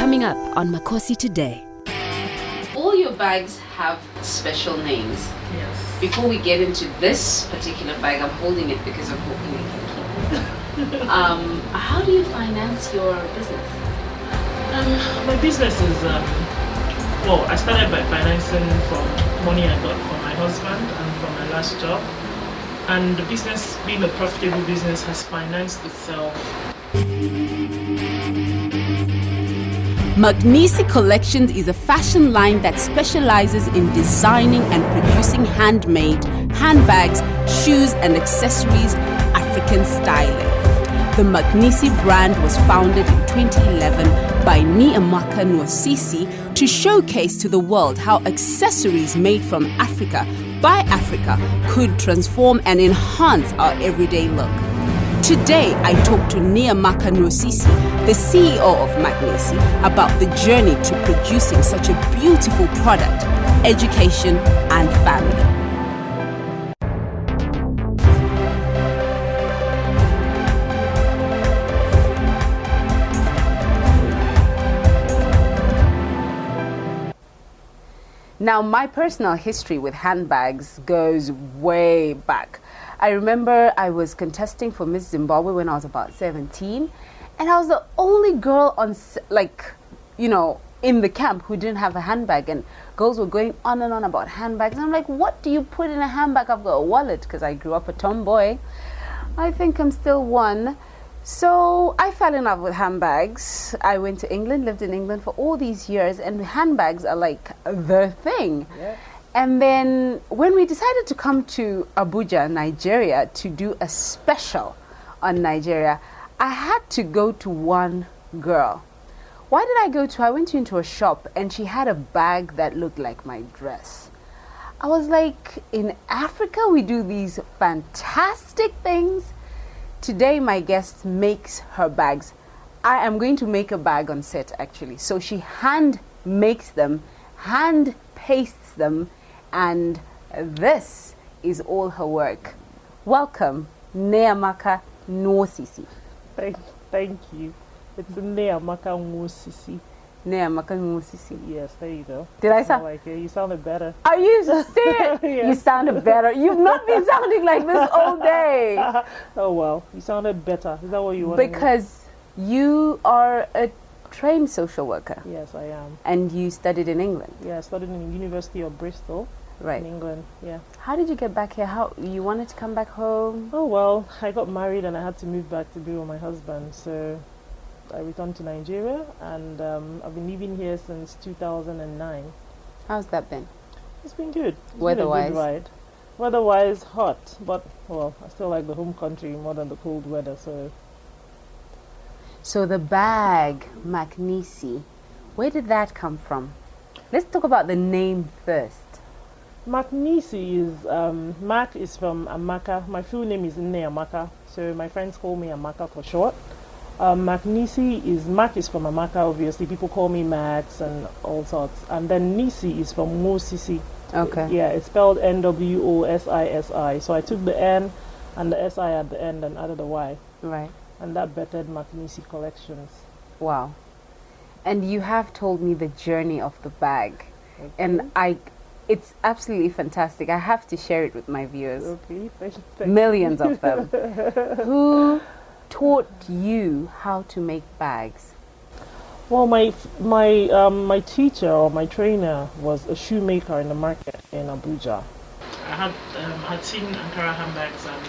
Coming up on MAKOSI Today. All your bags have special names. Yes. Before we get into this particular bag, I'm holding it because I'm hoping you can keep it. How do you finance your business? My business is, I started by financing from money I got from my husband and from my last job. And the business, being a profitable business, has financed itself. Maknisy Collections is a fashion line that specializes in designing and producing handmade handbags, shoes, and accessories, African styling. The Maknisy brand was founded in 2011 by MAKOSI to showcase to the world how accessories made from Africa by Africa could transform and enhance our everyday look. Today, I talked to MAKOSI, the CEO of Maknisy, about the journey to producing such a beautiful product, education, and family. Now, my personal history with handbags goes way back. I remember I was contesting for Miss Zimbabwe when I was about 17, and I was the only girl on, in the camp who didn't have a handbag, and girls were going on and on about handbags. And I'm like, what do you put in a handbag? I've got a wallet, because I grew up a tomboy. I think I'm still one. So I fell in love with handbags. I went to England, lived in England for all these years, and handbags are like the thing. Yeah. And then when we decided to come to Abuja, Nigeria, to do a special on Nigeria, I had to go to one girl. Why did I go to? I went into a shop and she had a bag that looked like my dress. I was like, in Africa we do these fantastic things. Today my guest makes her bags. I am going to make a bag on set actually. So she hand makes them, hand pastes them, and this is all her work. Welcome, MAKOSI. Thank you. It's MAKOSI. MAKOSI. Yes, there you go. Did I sound like it? You sounded better. Are you serious? Yeah. You sounded better. You've not been sounding like this all day. Oh well, you sounded better. Is that what you want? Because you are a trained social worker. Yes, I am. And you studied in England. Yeah, I studied in the University of Bristol. Right. In England, yeah. How did you get back here? How you wanted to come back home? Oh well, I got married and I had to move back to be with my husband. So I returned to Nigeria, and I've been living here since 2009. How's that been? It's been good. Weather-wise? Been a good ride. Weather-wise, hot, but well, I still like the home country more than the cold weather. So the bag, Maknisy, where did that come from? Let's talk about the name first. Maknisy is, Mak is from Amaka. My full name is Amaka, so my friends call me Amaka for short. Maknisy is, Mak is from Amaka, obviously. People call me Max and all sorts. And then Nisi is from Mosisi. Okay. Yeah, it's spelled Nwosisi. So I took the N and the SI at the end and added a Y. Right. And that bettered Maknisy Collections. Wow. And you have told me the journey of the bag. Okay. And it's absolutely fantastic. I have to share it with my viewers. Okay, thank Millions of them. Who taught you how to make bags? Well, my teacher or my trainer was a shoemaker in the market in Abuja. I had seen Ankara handbags and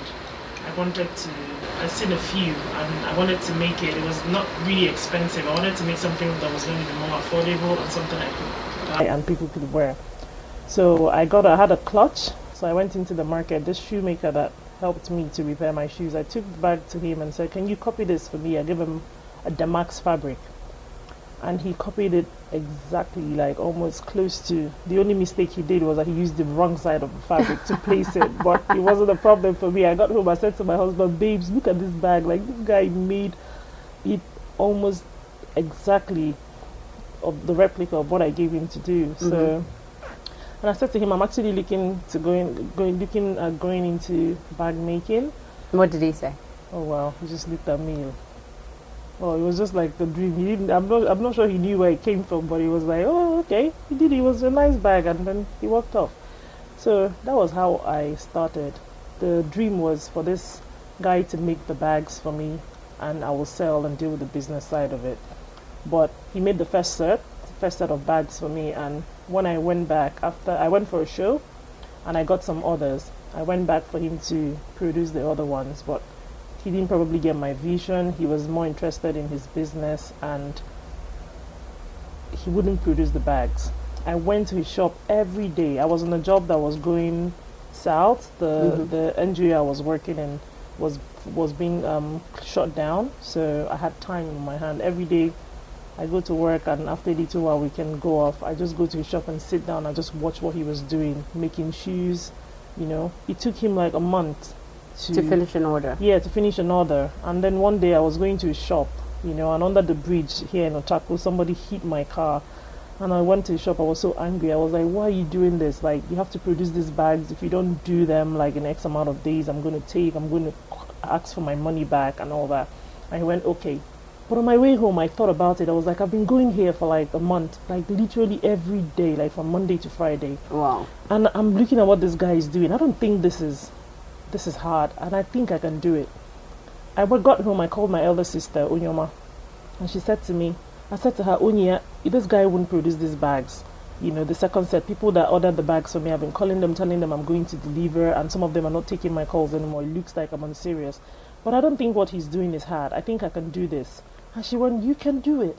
I'd seen a few and I wanted to make it. It was not really expensive. I wanted to make something that was going to be more affordable and something I could buy and people could wear. So I had a clutch. So I went into the market. This shoemaker that helped me to repair my shoes, I took the bag to him and said, can you copy this for me? I gave him a damask fabric. And he copied it exactly, like almost close to. The only mistake he did was that he used the wrong side of the fabric to place it. But it wasn't a problem for me. I got home, I said to my husband, babes, look at this bag. Like, this guy made it almost exactly of the replica of what I gave him to do. Mm-hmm. So, and I said to him, I'm actually looking at going into bag making. What did he say? Oh wow, he just looked at me. Oh, it was just like the dream. He didn't. I'm not sure he knew where it came from, but he was like, "Oh, okay." He did. It was a nice bag, and then he walked off. So that was how I started. The dream was for this guy to make the bags for me, and I will sell and deal with the business side of it. But he made the first set of bags for me, and when I went back after I went for a show, and I got some others, I went back for him to produce the other ones, but he didn't probably get my vision. He was more interested in his business, and he wouldn't produce the bags. I went to his shop every day. I was on a job that was going south. The NGO I was working in was being shut down, so I had time in my hand. Every day I go to work, and after a little while we can go off. I just go to his shop and sit down and just watch what he was doing, making shoes. It took him like a month to finish an order. Yeah, to finish an order. And then one day I was going to his shop, and under the bridge here in Otaku, somebody hit my car. And I went to the shop. I was so angry. I was like, "Why are you doing this? Like, you have to produce these bags. If you don't do them, like, in X amount of days, I'm going to ask for my money back and all that." And he went, "Okay." But on my way home, I thought about it. I was like, I've been going here for like a month, like literally every day, like from Monday to Friday. Wow. And I'm looking at what this guy is doing. I don't think this is hard, and I think I can do it. I got home. I called my elder sister, Onyoma, and she said to me, I said to her, "Onya, this guy wouldn't produce these bags. The second set, people that ordered the bags for me, I've been calling them, telling them I'm going to deliver, and some of them are not taking my calls anymore. It looks like I'm unserious. But I don't think what he's doing is hard. I think I can do this." And she went, "You can do it."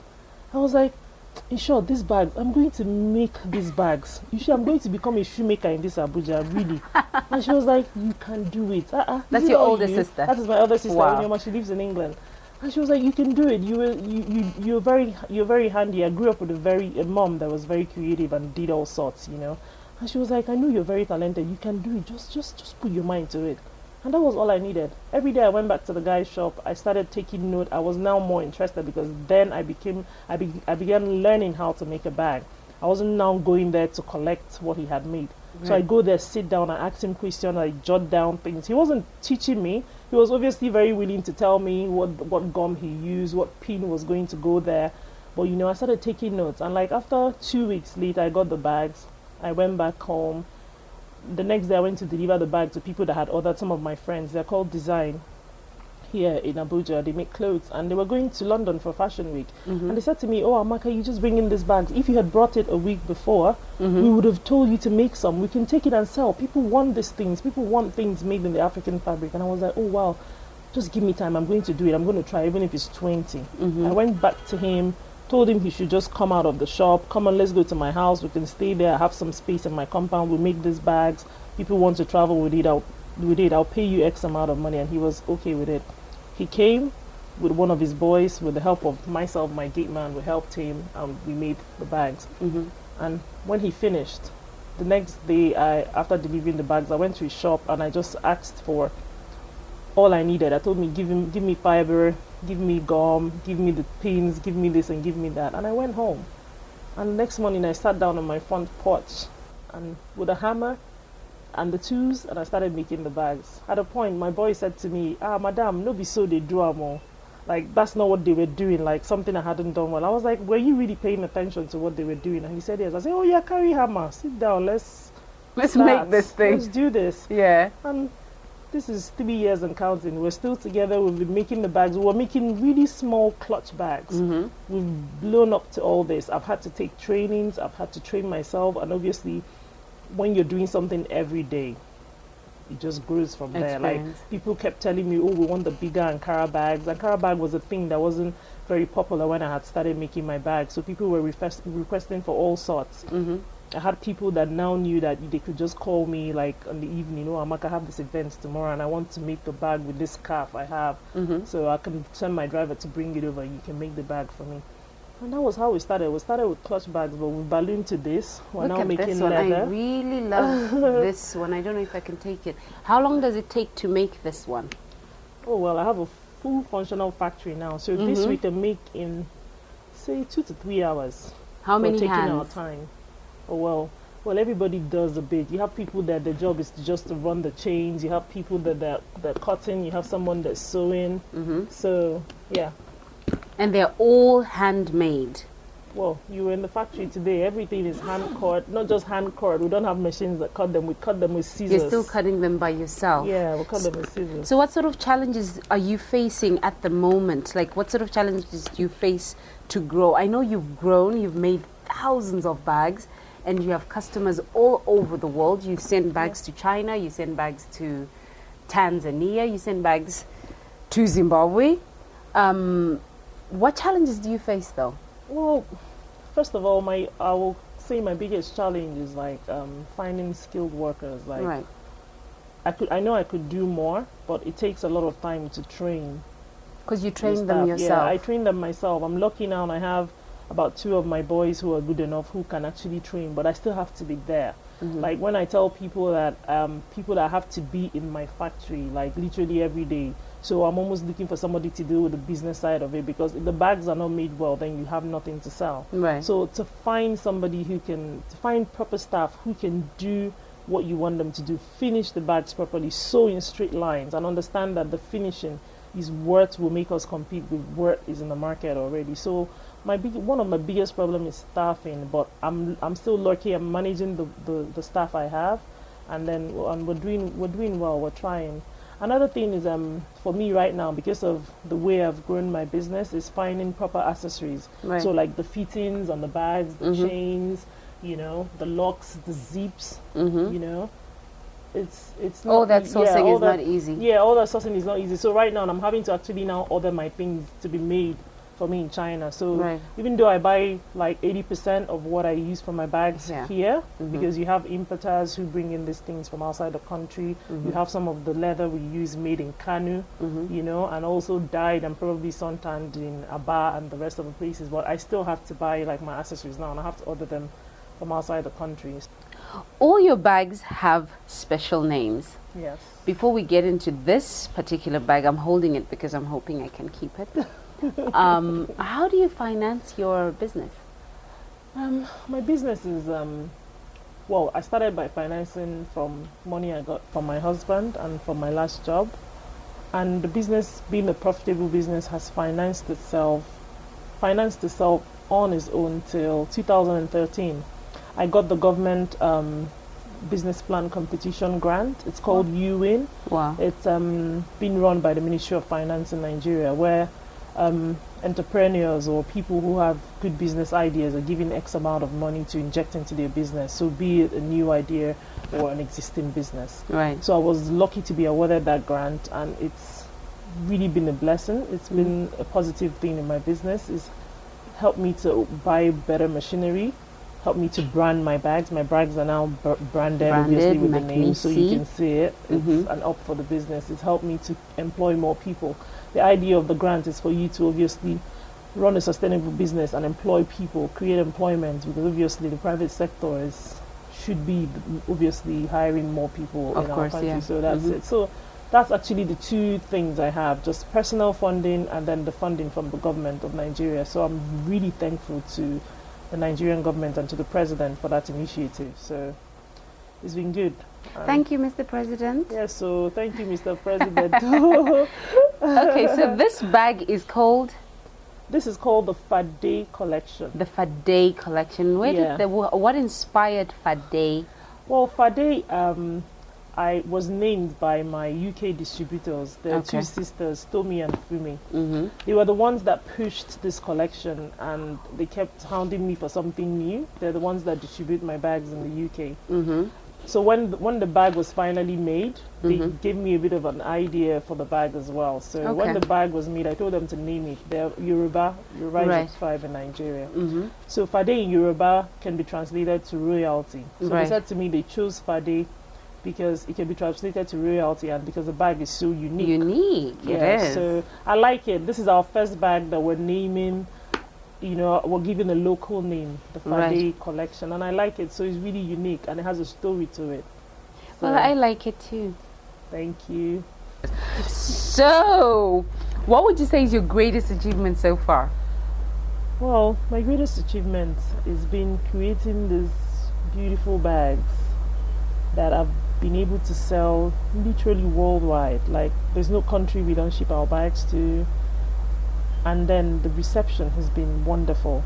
I was like, "In short, these bags, I'm going to make these bags. I'm going to become a shoemaker in this Abuja, really." And she was like, "You can do it." That's your older sister? That is my older sister. Wow. Onyema, she lives in England. And she was like, "You can do it. You're very handy." I grew up with a mom that was very creative and did all sorts, And she was like, "I know you're very talented. You can do it. Just put your mind to it." And that was all I needed. Every day I went back to the guy's shop. I started taking note. I was now more interested, because then I began learning how to make a bag. I wasn't now going there to collect what he had made. Right. So I go there, sit down, and ask him questions. I jot down things. He wasn't teaching me. He was obviously very willing to tell me what gum he used, what pin was going to go there. But I started taking notes. And like after 2 weeks later, I got the bags. I went back home. The next day I went to deliver the bag to people that had ordered. Some of my friends, they're called Design here in Abuja. They make clothes, and they were going to London for Fashion Week. And they said to me, "Oh, Amaka, you just bring in these bags. If you had brought it a week before, we would have told you to make some. We can take it and sell. People want these things. People want things made in the African fabric." And I was like, "Oh wow, just give me time. I'm going to do it. I'm going to try, even if it's 20. I went back to him, told him he should just come out of the shop. "Come on, let's go to my house. We can stay there. I have some space in my compound. We make these bags. People want to travel with it. I'll pay you X amount of money." And he was okay with it. He came with one of his boys. With the help of myself, my gate man, we helped him, and we made the bags. And when he finished, the next day, after delivering the bags, I went to his shop and I just asked for all I needed. I told him, give me fiber, give me gum, give me the pins, give me this and give me that. And I went home. And the next morning I sat down on my front porch and with a hammer and the tools, and I started making the bags. At a point, my boy said to me, "Madam, no be so they do amo." Like, that's not what they were doing, like something I hadn't done well. I was like, "Were you really paying attention to what they were doing?" And he said, "Yes." I said, "Oh yeah, carry hammer, sit down, let's make this thing. Let's do this." Yeah. And this is 3 years and counting. We're still together. We've been making the bags. We're making really small clutch bags. We've blown up to all this. I've had to take trainings. I've had to train myself. And obviously, when you're doing something every day, it just grows from there. Like, people kept telling me, "Oh, we want the bigger Ankara bags." Ankara bag was a thing that wasn't very popular when I had started making my bags. So people were requesting for all sorts. I had people that now knew that they could just call me like in the evening, "Oh, Amaka, I have this event tomorrow and I want to make the bag with this scarf I have. So I can send my driver to bring it over and you can make the bag for me." And that was how we started. We started with clutch bags, but we ballooned to this. We're Look now at making this one. leather. I really love this one. I don't know if I can take it. How long does it take to make this one? Oh, well, I have a full functional factory now. So this we can make in, say, 2 to 3 hours. How many taking hands? our time. Oh, well, everybody does a bit. You have people that their job is just to run the chains. You have people that they're cutting. You have someone that's sewing. So, yeah. And they're all handmade. Well, you were in the factory today. Everything is hand cut, not just hand cut. We don't have machines that cut them. We cut them with scissors. You're still cutting them by yourself. Yeah, we cut them with scissors. So what sort of challenges are you facing at the moment? Like, what sort of challenges do you face to grow? I know you've grown, you've made thousands of bags, and you have customers all over the world. You send bags to China, you send bags to Tanzania, you send bags to Zimbabwe. What challenges do you face though? Well, first of all, I will say my biggest challenge is like finding skilled workers. Like, Right. I know I could do more, but it takes a lot of time to train. Because you the train them staff. yourself. Yeah, I train them myself. I'm lucky now, and I have about 2 of my boys who are good enough who can actually train, but I still have to be there. Like when I tell people that have to be in my factory, like literally every day. So I'm almost looking for somebody to deal with the business side of it, because if the bags are not made well, then you have nothing to sell. Right. So to find somebody to find proper staff who can do what you want them to do, finish the bags properly, sew in straight lines, and understand that the finishing is what will make us compete with what is in the market already. So one of my biggest problem is staffing, but I'm still lucky. I'm managing the staff I have, and we're doing well. We're trying. Another thing is for me right now, because of the way I've grown my business, is finding proper accessories. Right. So like the fittings on the bags, the chains, the locks, the zips, it's not All that sourcing all is not easy. Yeah, all that sourcing is not easy. So right now I'm having to actually now order my things to be made for me in China. So Right. even though I buy like 80% of what I use for my bags here, because you have importers who bring in these things from outside the country, you have some of the leather we use made in Kanu, and also dyed and probably suntanned in Aba and the rest of the places. But I still have to buy like my accessories now, and I have to order them from outside the country. All your bags have special names. Yes. Before we get into this particular bag, I'm holding it because I'm hoping I can keep it. How do you finance your business? My business is, well, I started by financing from money I got from my husband and from my last job. And the business, being a profitable business, has financed itself on its own till 2013. I got the government business plan competition grant. It's called UWIN. Wow. It's been run by the Ministry of Finance in Nigeria, where entrepreneurs or people who have good business ideas are given X amount of money to inject into their business. So be it a new idea or an existing business. Right. So I was lucky to be awarded that grant, and it's really been a blessing. It's been a positive thing in my business. It's helped me to buy better machinery, helped me to brand my bags. My bags are now branded obviously with the name, so you can see it. It's an up for the business. It's helped me to employ more people. The idea of the grant is for you to obviously run a sustainable business and employ people, create employment, because obviously the private sector should be obviously hiring more people in our country. Yeah. So that's it. So that's actually the 2 things I have, just personal funding and then the funding from the government of Nigeria. So I'm really thankful to the Nigerian government and to the president for that initiative. So it's been good. Thank you, Mr. President. Yes, so thank you, Mr. President. Okay, so this bag is called? This is called the Fade collection. The Fade collection. What inspired Fade? Well, Fade, I was named by my UK distributors. They're 2 sisters, Tomi and Fumi. They were the ones that pushed this collection, and they kept hounding me for something new. They're the ones that distribute my bags in the UK. So when the bag was finally made, they gave me a bit of an idea for the bag as well. So when the bag was made, I told them to name it. They're Yoruba. Yoruba is a tribe in Nigeria. So Fade in Yoruba can be translated to royalty. So they said to me they chose Fade because it can be translated to royalty, and because the bag is so unique. Yes. So I like it. This is our first bag that we're naming. We're giving a local name, the Fade collection, and I like it. So it's really unique, and it has a story to it. So, well, I like it too. Thank you. So, what would you say is your greatest achievement so far? Well, my greatest achievement has been creating these beautiful bags that I've been able to sell literally worldwide. Like, there's no country we don't ship our bags to. and then the reception has been wonderful.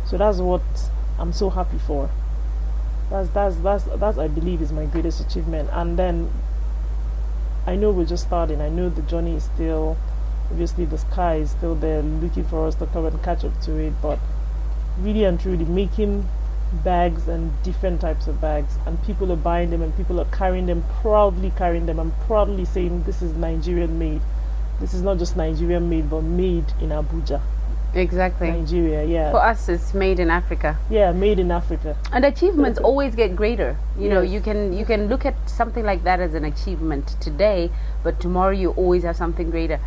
So that's what I'm so happy for. That's I believe is my greatest achievement. And then I know we're just starting. I know the journey is still, obviously the sky is still there looking for us to come and catch up to it, but really and truly making bags and different types of bags, and people are buying them and people are carrying them, proudly carrying them, and proudly saying this is Nigerian made. This is not just Nigerian made, but made in Abuja. Exactly. Nigeria, yeah. For us, it's made in Africa. Yeah, made in Africa. And achievements always get greater. You know, Yes. you can look at something like that as an achievement today, but tomorrow you always have something greater.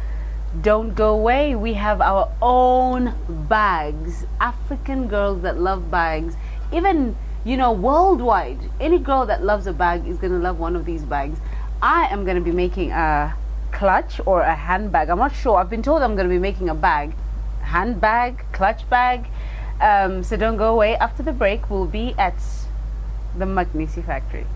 Don't go away. We have our own bags. African girls that love bags. Even, you know, worldwide. Any girl that loves a bag is going to love one of these bags. I am going to be making a clutch or a handbag. I'm not sure. I've been told I'm going to be making a bag. Handbag, clutch bag. So don't go away. After the break, we'll be at the Maknisy factory.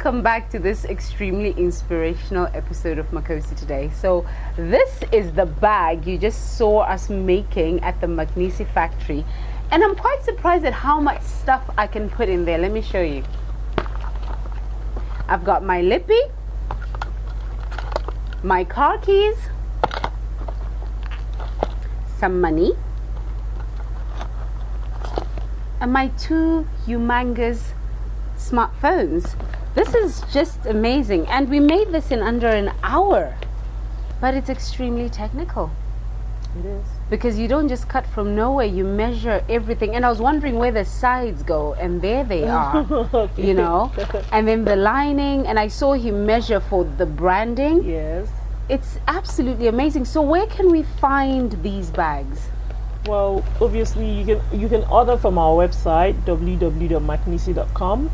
welcome back to this extremely inspirational episode of Makosi Today. So this is the bag you just saw us making at the Maknisy factory, and I'm quite surprised at how much stuff I can put in there. Let me show you. I've got my lippy, my car keys, some money, and my 2 humongous smartphones. This is just amazing, and we made this in under an hour, but it's extremely technical. It is. Because you don't just cut from nowhere, you measure everything. And I was wondering where the sides go, and there they are. Okay. You know, and then the lining, and I saw him measure for the branding. Yes. It's absolutely amazing. So where can we find these bags? Well, obviously you can order from our website www.maknisy.com,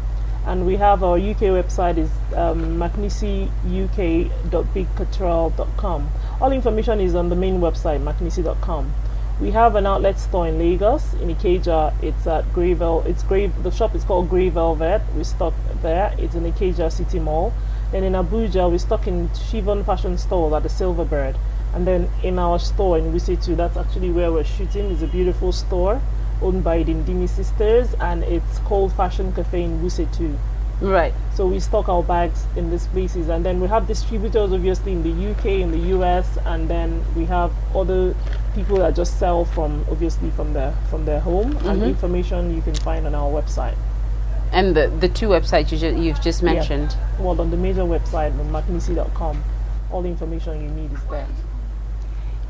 and we have our UK website is maknisyuk.bigcatrol.com. All information is on the main website maknisy.com. We have an outlet store in Lagos, in Ikeja. It's at the shop is called Grey Velvet. We stock there. It's in Ikeja City Mall. Then in Abuja, we stock in Chivon Fashion Store at the Silverbird. And then in our store in Wuse, that's actually where we're shooting. It's a beautiful store owned by the Ndimi sisters, and it's called Fashion Cafe in Wuse. Right. So we stock our bags in these places, and then we have distributors obviously in the UK, in the US, and then we have other people that just sell from their home. And the information you can find on our website. And the 2 websites you've just mentioned. Yeah. Well, on the major website, on maknisy.com, all the information you need is there.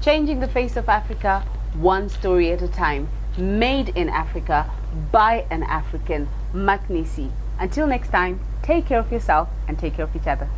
Changing the face of Africa, one story at a time. Made in Africa, by an African. Maknisy. Until next time, take care of yourself and take care of each other.